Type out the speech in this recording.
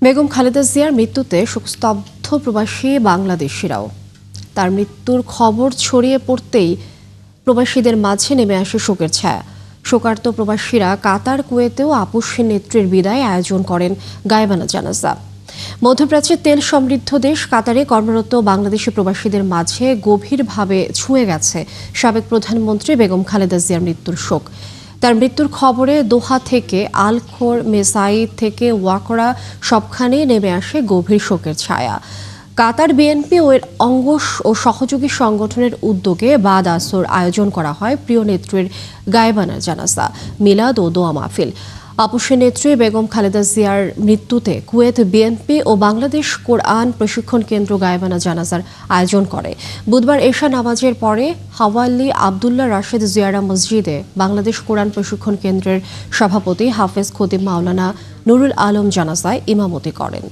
বেগম খালেদা জিয়ার মৃত্যুতে শোকস্তব্ধ প্রবাসী বাংলাদেশিরাও। তার মৃত্যুর খবর ছড়িয়ে পড়তেই প্রবাসীদের মাঝে নেমে আসে শোকের ছায়া। শোকার্ত প্রবাসীরা কাতার, কুয়েতেও আপসহীন নেত্রীর বিদায় আয়োজন করেন গায়েবানা জানাজা। মধ্যপ্রাচ্যের তেল সমৃদ্ধ দেশ কাতারে কর্মরত বাংলাদেশি প্রবাসীদের মাঝে গভীরভাবে ছুঁয়ে গেছে সাবেক প্রধানমন্ত্রী বেগম খালেদা জিয়ার মৃত্যুর শোক। তার মৃত্যুর খবরে দোহা থেকে আল খোর, মেসাইদ থেকে ওয়াকরা সবখানেই নেমে আসে গভীর শোকের ছায়া। কাতার বিএনপি ও এর অঙ্গ ও সহযোগী সংগঠনের উদ্যোগে বাদ আসর আয়োজন করা হয় প্রিয় নেত্রীর গায়েবানা জানাজা, মিলাদ ও দোয়া মাহফিল। আপসের নেত্রী বেগম খালেদা জিয়ার মৃত্যুতে কুয়েত বিএনপি ও বাংলাদেশ কোরআন প্রশিক্ষণ কেন্দ্র গায়েবানা জানাজার আয়োজন করে। বুধবার এশা নামাজের পরে হাওয়াল্লি আবদুল্লাহ রাশেদ জিয়ারা মসজিদে বাংলাদেশ কোরআন প্রশিক্ষণ কেন্দ্রের সভাপতি হাফেজ খতিব মাওলানা নুরুল আলম জানাজায় ইমামতি করেন।